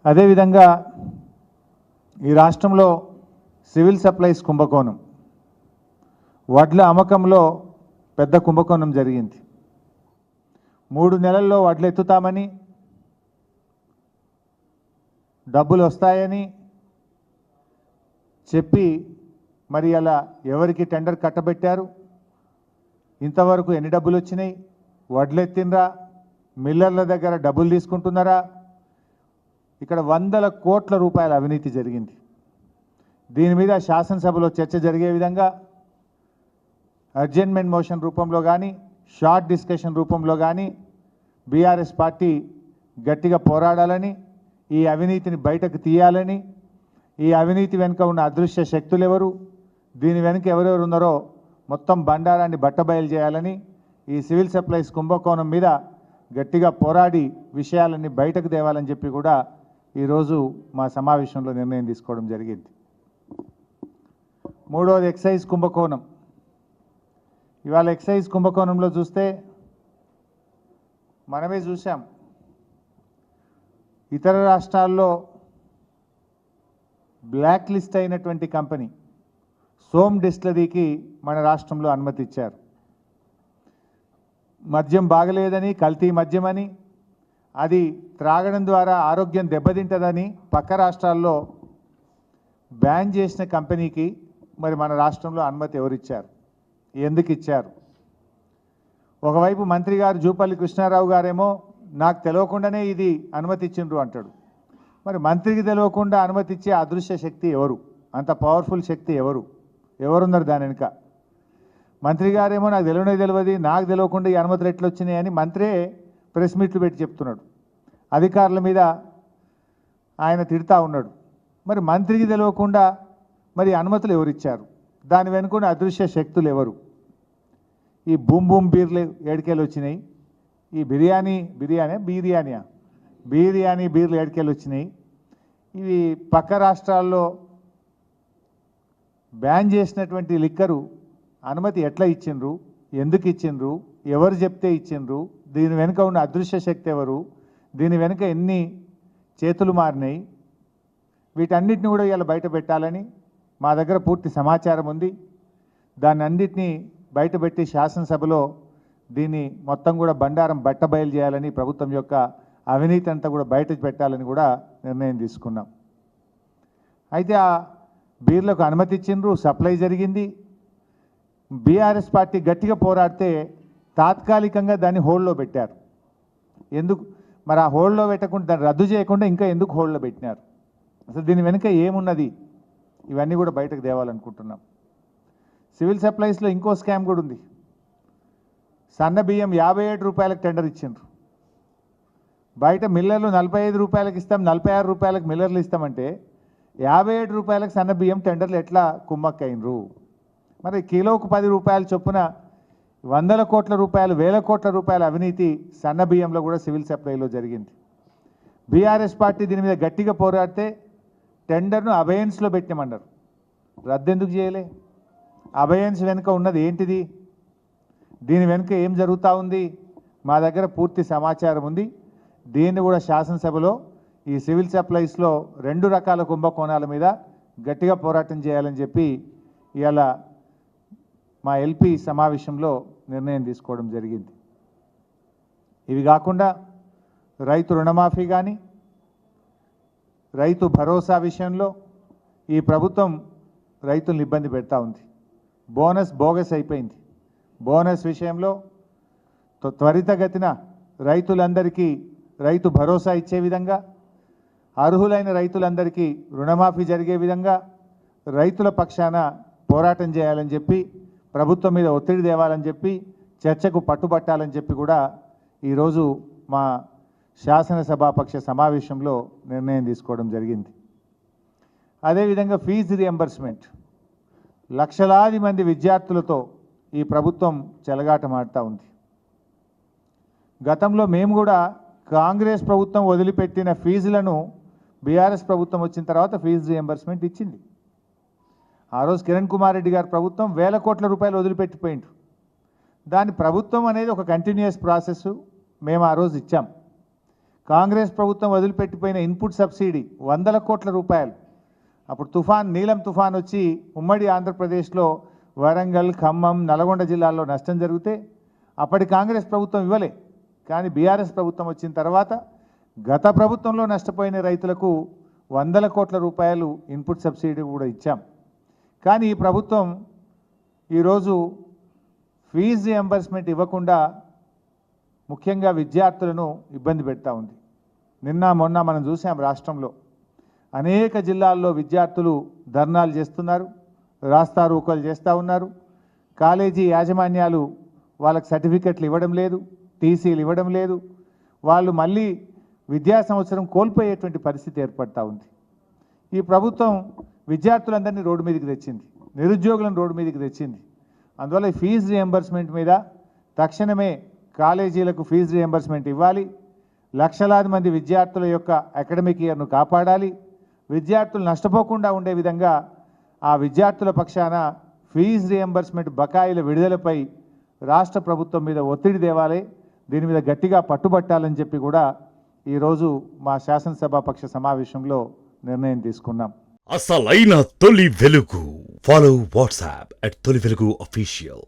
అదేవిధంగా ఈ రాష్ట్రంలో సివిల్ సప్లైస్ కుంభకోణం, వడ్ల అమ్మకంలో పెద్ద కుంభకోణం జరిగింది. 3 నెలల్లో వడ్లు ఎత్తుతామని, డబ్బులు వస్తాయని చెప్పి మరి అలా ఎవరికి టెండర్ కట్టబెట్టారు, ఇంతవరకు ఎన్ని డబ్బులు వచ్చినాయి, వడ్లు ఎత్తినరా, మిల్లర్ల దగ్గర డబ్బులు తీసుకుంటున్నారా, ఇక్కడ వందల కోట్ల రూపాయల అవినీతి జరిగింది. దీని మీద శాసనసభలో చర్చ జరిగే విధంగా అడ్జర్న్మెంట్ మోషన్ రూపంలో కానీ షార్ట్ డిస్కషన్ రూపంలో కానీ బీఆర్ఎస్ పార్టీ గట్టిగా పోరాడాలని, ఈ అవినీతిని బయటకు తీయాలని, ఈ అవినీతి వెనుక ఉన్న అదృశ్య శక్తులు ఎవరు, దీని వెనుక ఎవరెవరు ఉన్నారో మొత్తం బండారాన్ని బట్టబయలు చేయాలని, ఈ సివిల్ సప్లైస్ కుంభకోణం మీద గట్టిగా పోరాడి విషయాలన్నీ బయటకు తేవాలని చెప్పి కూడా ఈరోజు మా సమావేశంలో నిర్ణయం తీసుకోవడం జరిగింది. మూడవది ఎక్సైజ్ కుంభకోణం. ఇవాళ ఎక్సైజ్ కుంభకోణంలో చూస్తే మనమే చూసాం, ఇతర రాష్ట్రాల్లో బ్లాక్ లిస్ట్ అయినటువంటి కంపెనీ సోమ్ డిస్టిలరీకి మన రాష్ట్రంలో అనుమతి ఇచ్చారు. మద్యం బాగలేదని, కల్తీ మద్యం అని, అది త్రాగడం ద్వారా ఆరోగ్యం దెబ్బతింటుందని పక్క రాష్ట్రాల్లో బ్యాన్ చేసిన కంపెనీకి మరి మన రాష్ట్రంలో అనుమతి ఎవరిచ్చారు, ఎందుకు ఇచ్చారు? ఒకవైపు మంత్రి గారు జూపల్లి కృష్ణారావు గారేమో నాకు తెలియకుండానే ఇది అనుమతి ఇచ్చిండ్రు అంటాడు. మరి మంత్రికి తెలియకుండా అనుమతి ఇచ్చే అదృశ్య శక్తి ఎవరు, అంత పవర్ఫుల్ శక్తి ఎవరున్నారు దాని వెనుక? మంత్రి గారేమో నాకు తెలియదు, నాకు తెలియకుండా ఈ అనుమతులు ఎట్లా వచ్చినాయి అని మంత్రే ప్రెస్ మీట్లు పెట్టి చెప్తున్నాడు. అధికారుల మీద ఆయన తిడతా ఉన్నాడు. మరి మంత్రికి తెలియకుండా మరి అనుమతులు ఎవరు ఇచ్చారు, దాని వెనుకున్న అదృశ్య శక్తులు ఎవరు? ఈ బూమ్ బూమ్ బీర్లు ఏడికేలు వచ్చినాయి, ఈ బిర్యానీ బీర్లు ఏడికేలు వచ్చినాయి, ఇవి పక్క రాష్ట్రాల్లో బ్యాన్ చేసినటువంటి లిక్కరు అనుమతి ఎట్లా ఇచ్చిండ్రు, ఎందుకు ఇచ్చిండ్రు, ఎవరు చెప్తే ఇచ్చిండ్రు, దీని వెనుక ఉన్న అదృశ్య శక్తి ఎవరు, దీని వెనుక ఎన్ని చేతులు మారినాయి, వీటన్నిటిని కూడా ఇలా బయట పెట్టాలని మా దగ్గర పూర్తి సమాచారం ఉంది. దాన్ని అన్నిటినీ బయటపెట్టి శాసనసభలో దీన్ని మొత్తం కూడా బండారం బట్టబయలు చేయాలని, ప్రభుత్వం యొక్క అవినీతి అంతా కూడా బయట పెట్టాలని కూడా నిర్ణయం తీసుకున్నాం. అయితే ఆ బీర్లకు అనుమతి ఇచ్చిండ్రు, సప్లై జరిగింది. బీఆర్ఎస్ పార్టీ గట్టిగా పోరాడితే తాత్కాలికంగా దాన్ని హోల్డ్లో పెట్టారు. ఎందుకు మరి ఆ హోల్డ్లో పెట్టకుండా, దాన్ని రద్దు చేయకుండా ఇంకా ఎందుకు హోల్డ్లో పెట్టినారు? అసలు దీని వెనుక ఏమున్నది? ఇవన్నీ కూడా బయటకు తేవాలనుకుంటున్నాం. సివిల్ సప్లైస్లో ఇంకో స్కామ్ కూడా ఉంది. సన్న బియ్యం 57 రూపాయలకు టెండర్ ఇచ్చిండ్రు. బయట మిల్లర్లు 45 రూపాయలకు ఇస్తాం, 46 రూపాయలకు మిల్లర్లు ఇస్తామంటే 57 రూపాయలకు సన్న బియ్యం టెండర్లు ఎట్లా కుమ్మక్కైనరు? మరి కిలోకు 10 రూపాయల చొప్పున వందల కోట్ల రూపాయలు, వేల కోట్ల రూపాయల అవినీతి సన్న బియ్యంలో కూడా సివిల్ సప్లైలో జరిగింది. బీఆర్ఎస్ పార్టీ దీని మీద గట్టిగా పోరాడితే టెండర్ను అబయన్స్లో పెట్టమన్నారు. రద్దెందుకు చేయలే? అబయన్స్ వెనుక ఉన్నది ఏంటిది, దీని వెనుక ఏం జరుగుతూ ఉంది? మా దగ్గర పూర్తి సమాచారం ఉంది. దీన్ని కూడా శాసనసభలో ఈ సివిల్ సప్లైస్లో 2 రకాల కుంభకోణాల మీద గట్టిగా పోరాటం చేయాలని చెప్పి ఇవాళ మా ఎల్పీ సమావేశంలో నిర్ణయం తీసుకోవడం జరిగింది. ఇవి కాకుండా రైతు రుణమాఫీ కానీ, రైతు భరోసా విషయంలో ఈ ప్రభుత్వం రైతులను ఇబ్బంది పెడతా ఉంది. బోనస్ బోగస్ అయిపోయింది. బోనస్ విషయంలో త్వరితగతిన రైతులందరికీ రైతు భరోసా ఇచ్చే విధంగా, అర్హులైన రైతులందరికీ రుణమాఫీ జరిగే విధంగా రైతుల పక్షాన పోరాటం చేయాలని చెప్పి, ప్రభుత్వం మీద ఒత్తిడి తేవాలని చెప్పి, చర్చకు పట్టుబట్టాలని చెప్పి కూడా ఈరోజు మా శాసనసభాపక్ష సమావేశంలో నిర్ణయం తీసుకోవడం జరిగింది. అదేవిధంగా ఫీజు రియంబర్స్మెంట్, లక్షలాది మంది విద్యార్థులతో ఈ ప్రభుత్వం చెలగాటమాడుతూ ఉంది. గతంలో మేము కూడా కాంగ్రెస్ ప్రభుత్వం వదిలిపెట్టిన ఫీజులను బీఆర్ఎస్ ప్రభుత్వం వచ్చిన తర్వాత ఫీజు రియంబర్స్మెంట్ ఇచ్చింది. ఆ రోజు కిరణ్ కుమార్ రెడ్డి గారి ప్రభుత్వం వేల కోట్ల రూపాయలు వదిలిపెట్టిపోయింది. దాని ప్రభుత్వం అనేది ఒక కంటిన్యూస్ ప్రాసెస్ మేము ఆ రోజు ఇచ్చాం. కాంగ్రెస్ ప్రభుత్వం వదిలిపెట్టిపోయిన ఇన్పుట్ సబ్సిడీ 100 కోట్ల రూపాయలు. అప్పుడు తుఫాన్ నీలం తుఫాన్ వచ్చి ఉమ్మడి ఆంధ్రప్రదేశ్లో వరంగల్, ఖమ్మం, నల్గొండ జిల్లాల్లో నష్టం జరిగితే అప్పటి కాంగ్రెస్ ప్రభుత్వం ఇవ్వలే. కానీ బీఆర్ఎస్ ప్రభుత్వం వచ్చిన తర్వాత గత ప్రభుత్వంలో నష్టపోయిన రైతులకు 100 కోట్ల రూపాయలు ఇన్పుట్ సబ్సిడీ కూడా ఇచ్చాం. కానీ ఈ ప్రభుత్వం ఈరోజు ఫీజు రియంబర్స్మెంట్ ఇవ్వకుండా ముఖ్యంగా విద్యార్థులను ఇబ్బంది పెడతా ఉంది. నిన్న మొన్న మనం చూసాం రాష్ట్రంలో అనేక జిల్లాల్లో విద్యార్థులు ధర్నాలు చేస్తున్నారు, రాస్తారోకోలు చేస్తూ ఉన్నారు. కాలేజీ యాజమాన్యాలు వాళ్ళకి సర్టిఫికెట్లు ఇవ్వడం లేదు, టీసీలు ఇవ్వడం లేదు. వాళ్ళు మళ్ళీ విద్యా సంవత్సరం కోల్పోయేటువంటి పరిస్థితి ఏర్పడతా ఉంది. ఈ ప్రభుత్వం విద్యార్థులందరినీ రోడ్డు మీదకి తెచ్చింది, నిరుద్యోగులను రోడ్డు మీదకి తెచ్చింది. అందువల్ల ఈ ఫీజు రియంబర్స్మెంట్ మీద తక్షణమే కాలేజీలకు ఫీజు రియంబర్స్మెంట్ ఇవ్వాలి. లక్షలాది మంది విద్యార్థుల యొక్క అకాడమిక్ ఇయర్ను కాపాడాలి. విద్యార్థులు నష్టపోకుండా ఉండే విధంగా ఆ విద్యార్థుల పక్షాన ఫీజు రియంబర్స్మెంట్ బకాయిల విడుదలపై రాష్ట్ర ప్రభుత్వం మీద ఒత్తిడి తేవాలి. దీని మీద గట్టిగా పట్టుబట్టాలని చెప్పి కూడా ఈరోజు మా శాసనసభాపక్ష సమావేశంలో నిర్ణయం తీసుకున్నాం. అసలైన తొలి వెలుగు. ఫాలో వాట్సాప్ @తొలి వెలుగు official.